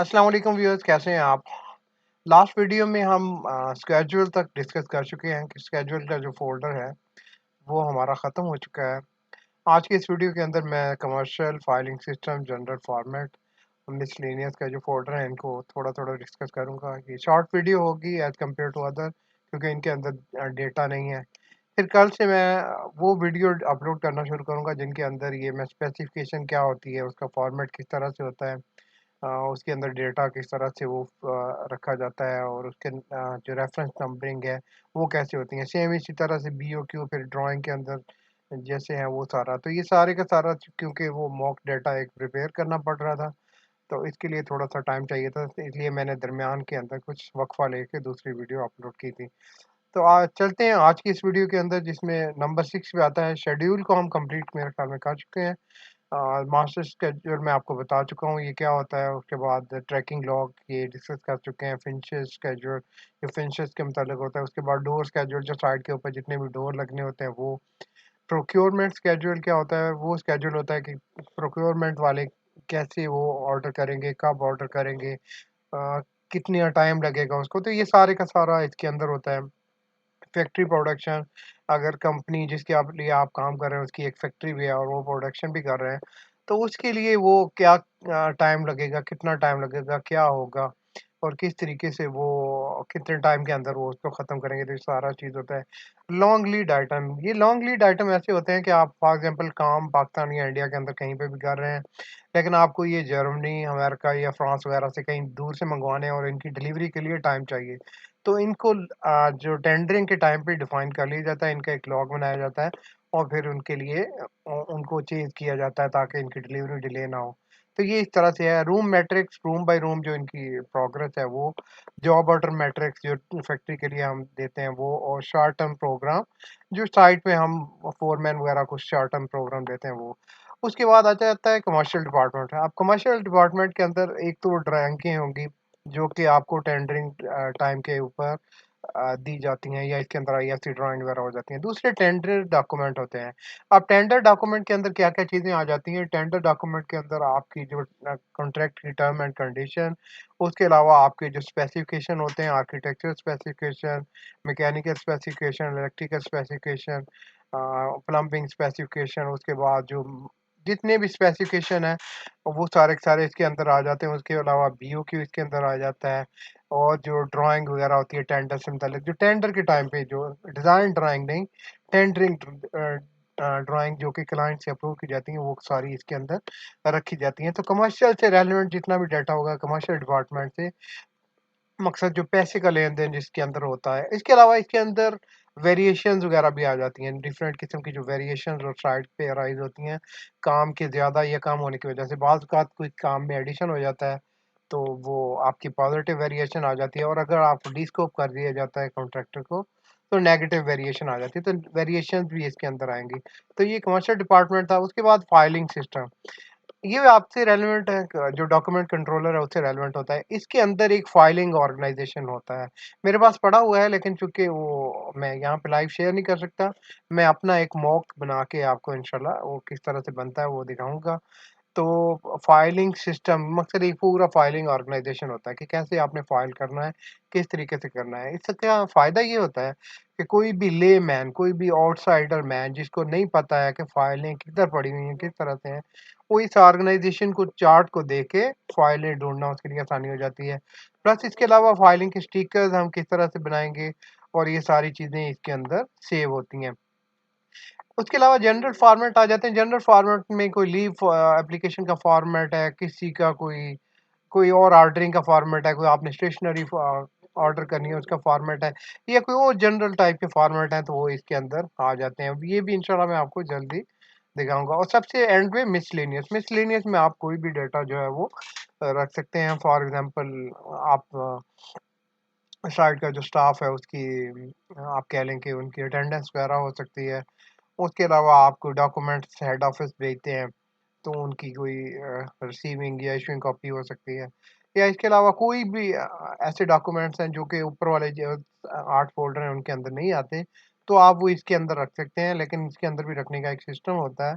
अस्सलाम वालेकुम व्यूअर्स, कैसे हैं आप? लास्ट वीडियो में हम स्केड्यूल तक डिस्कस कर चुके हैं कि स्केड्यूल का जो फ़ोल्डर है, वो हमारा ख़त्म हो चुका है। आज की इस वीडियो के अंदर मैं commercial, filing system, general format, miscellaneous का जो फ़ोल्डर है, इनको थोड़ा-थोड़ा डिस्कस करूँगा। ये शॉर्ट वीडियो होगी एज़ कम्पेयर टू अदर, क्योंकि इनके अंदर डेटा नहीं है। फिर कल से मैं वो वीडियो अपलोड करना शुरू करूँगा जिनके अंदर ये मैं स्पेसिफ़िकेशन क्या होती है, उसका फ़ॉर्मेट किस तरह से होता है, उसके अंदर डेटा किस तरह से वो रखा जाता है, और उसके जो रेफरेंस नंबरिंग है वो कैसे होती है। सेम इसी तरह से बीओक्यू फिर ड्राइंग के अंदर जैसे हैं वो सारा, तो ये सारे का सारा क्योंकि वो मॉक डेटा एक प्रिपेयर करना पड़ रहा था, तो इसके लिए थोड़ा सा टाइम चाहिए था, तो इसलिए मैंने दरमियान के अंदर कुछ वक्फा लेके दूसरी वीडियो अपलोड की थी। तो आज चलते हैं आज की इस वीडियो के अंदर, जिसमें नंबर 6 पे आता है शेड्यूल को हम कंप्लीट मेरे ख्याल में कर चुके हैं। मास्टर स्केड्यूल मैं आपको बता चुका हूँ ये क्या होता है। उसके बाद ट्रैकिंग लॉग ये डिस्कस कर चुके हैं। फिनिशेस स्केड्यूल ये फिनिशेस के मुताबिक होता है। उसके बाद डोर स्केड्यूल जो साइड के ऊपर जितने भी डोर लगने होते हैं वो। प्रोक्योरमेंट स्केड्यूल क्या होता है, वो स्केड्यूल होता है कि प्रोक्योरमेंट वाले कैसे वो ऑर्डर करेंगे, कब ऑर्डर करेंगे, कितना टाइम लगेगा उसको, तो ये सारे का सारा इसके अंदर होता है। फैक्ट्री प्रोडक्शन, अगर कंपनी जिसके आप लिए आप काम कर रहे हैं उसकी एक फैक्ट्री भी है और वो प्रोडक्शन भी कर रहे हैं, तो उसके लिए वो क्या टाइम लगेगा, कितना टाइम लगेगा, क्या होगा, और किस तरीके से वो कितने टाइम के अंदर वो उसको ख़त्म करेंगे, तो ये सारा चीज़ होता है। लॉन्ग लीड आइटम, ये लॉन्ग लीड आइटम ऐसे होते हैं कि आप फॉर एग्जांपल काम पाकिस्तान या इंडिया के अंदर कहीं पे भी कर रहे हैं, लेकिन आपको ये जर्मनी, अमेरिका या फ्रांस वगैरह से कहीं दूर से मंगवाने हैं और इनकी डिलीवरी के लिए टाइम चाहिए। तो इनको जो टेंडरिंग के टाइम पे डिफाइन कर लिया जाता है, इनका एक लॉग बनाया जाता है और फिर उनके लिए उनको चेज़ किया जाता है ताकि इनकी डिलीवरी डिले ना हो। तो ये इस तरह से है। Room matrix, room by room जो इनकी प्रोग्रेस है वो। जॉब ऑर्डर मैट्रिक्स जो फैक्ट्री के लिए हम देते हैं वो, और शॉर्ट टर्म प्रोग्राम जो साइट पे हम फोरमैन वगैरह को शॉर्ट टर्म प्रोग्राम देते हैं वो। उसके बाद आ जाता है कमर्शियल डिपार्टमेंट। अब कमर्शियल डिपार्टमेंट के अंदर एक तो ड्राइंगें होंगी जो कि आपको टेंडरिंग टाइम के ऊपर दी जाती हैं, या इसके अंदर आईएफसी ड्राइंग वगैरह हो जाती हैं। दूसरे टेंडर डॉक्यूमेंट होते हैं। अब टेंडर डॉक्यूमेंट के अंदर क्या-क्या चीज़ें आ जाती हैं? टेंडर डॉक्यूमेंट के अंदर आपकी जो कॉन्ट्रैक्ट की टर्म एंड कंडीशन, उसके अलावा आपके जो स्पेसिफिकेशन होते हैं, architectural specification, mechanical specification, electrical specification, plumbing specification, उसके बाद जो जितने भी स्पेसिफिकेशन हैं वो सारे के सारे इसके अंदर आ जाते हैं। उसके अलावा बीओक्यू इसके अंदर आ जाता है, और जो ड्राइंग वगैरह होती है टेंडर से मुताल्लिक, जो टेंडर के टाइम पे जो डिज़ाइन ड्राइंग नहीं, टेंडरिंग ड्राइंग जो कि क्लाइंट से अप्रूव की जाती हैं, वो सारी इसके अंदर रखी जाती हैं। तो कमर्शियल से रेलेवेंट जितना भी डाटा होगा कमर्शियल डिपार्टमेंट से, मकसद जो पैसे का लेन-देन जिसके अंदर होता है। इसके अलावा इसके अंदर वेरिएशंस वगैरह भी आ जाती हैं, डिफरेंट किस्म की जो वेरिएशंस और साइट पे अराइज़ होती हैं, काम के ज़्यादा या कम होने की वजह से। बाज़ औक़ात कोई काम में एडिशन हो जाता है, तो वो आपकी पॉज़िटिव वेरिएशन आ जाती है, और अगर आप डीस्कोप कर दिया जाता है कॉन्ट्रैक्टर को, तो नेगेटिव वेरिएशन आ जाती है, तो वेरिएशंस भी इसके अंदर आएँगी। तो ये कमर्शियल डिपार्टमेंट था। उसके बाद फाइलिंग सिस्टम। ये आपसे रेलेवेंट है, जो डॉक्यूमेंट कंट्रोलर है उससे रेलेवेंट होता है। इसके अंदर एक फाइलिंग ऑर्गेनाइजेशन होता है। मेरे पास पड़ा हुआ है, लेकिन चूँकि वो मैं यहाँ पे लाइव शेयर नहीं कर सकता, मैं अपना एक मॉक बना के आपको इंशाल्लाह वो किस तरह से बनता है वो दिखाऊँगा। तो फाइलिंग सिस्टम मकसद एक पूरा फाइलिंग ऑर्गेनाइजेशन होता है कि कैसे आपने फाइल करना है, किस तरीके से करना है। इससे क्या फ़ायदा ये होता है कि कोई भी लेमैन, कोई भी आउटसाइडर मैन जिसको नहीं पता है कि फाइलें किधर पड़ी हुई हैं, किस तरह से हैं, वो इस ऑर्गेनाइजेशन को चार्ट को देख के फाइलें ढूँढना उसके लिए आसानी हो जाती है। प्लस इसके अलावा फाइलिंग के स्टिकर्स हम किस तरह से बनाएँगे, और ये सारी चीज़ें इसके अंदर सेव होती हैं। उसके अलावा जनरल फॉर्मेट आ जाते हैं। जनरल फॉर्मेट में कोई लीव एप्लीकेशन का फॉर्मेट है, किसी का कोई कोई और ऑर्डरिंग का फॉर्मेट है, कोई आपने स्टेशनरी ऑर्डर करनी है उसका फॉर्मेट है, या कोई और जनरल टाइप के फॉर्मेट हैं, तो वो इसके अंदर आ जाते हैं। ये भी इंशाल्लाह मैं आपको जल्दी दिखाऊँगा। और सबसे एंड में मिसलेनियस। मिसलेनियस में आप कोई भी डेटा जो है वो रख सकते हैं। फॉर एग्ज़ाम्पल आप साइट का जो स्टाफ है उसकी आप कह लें कि उनकी अटेंडेंस वगैरह हो सकती है। उसके अलावा आप कोई डॉक्यूमेंट्स हेड ऑफ़िस भेजते हैं, तो उनकी कोई रिसीविंग या इशूइंग कॉपी हो सकती है। या इसके अलावा कोई भी ऐसे डॉक्यूमेंट्स हैं जो कि ऊपर वाले जो 8 फ़ोल्डर हैं उनके अंदर नहीं आते, तो आप वो इसके अंदर रख सकते हैं, लेकिन इसके अंदर भी रखने का एक सिस्टम होता है,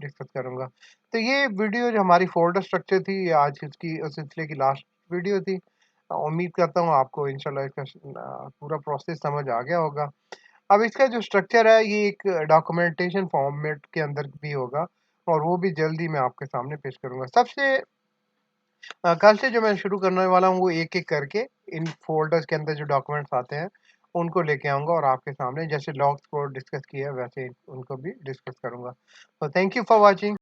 डिस्कस करूँगा। तो ये वीडियो जो हमारी फ़ोल्डर स्ट्रक्चर थी, ये आज इसकी उस सिलसिले की लास्ट वीडियो थी। उम्मीद करता हूँ आपको इंशाल्लाह इसका पूरा प्रोसेस समझ आ गया होगा। अब इसका जो स्ट्रक्चर है ये एक डॉक्यूमेंटेशन फॉर्मेट के अंदर भी होगा और वो भी जल्दी मैं आपके सामने पेश करूँगा। सबसे कल से जो मैं शुरू करने वाला हूँ वो एक-एक करके इन फ़ोल्डर्स के अंदर जो डॉक्यूमेंट्स आते हैं, उनको लेके आऊँगा और आपके सामने जैसे लॉग्स को डिस्कस किया है वैसे उनको भी डिस्कस करूँगा। तो थैंक यू फॉर वाचिंग।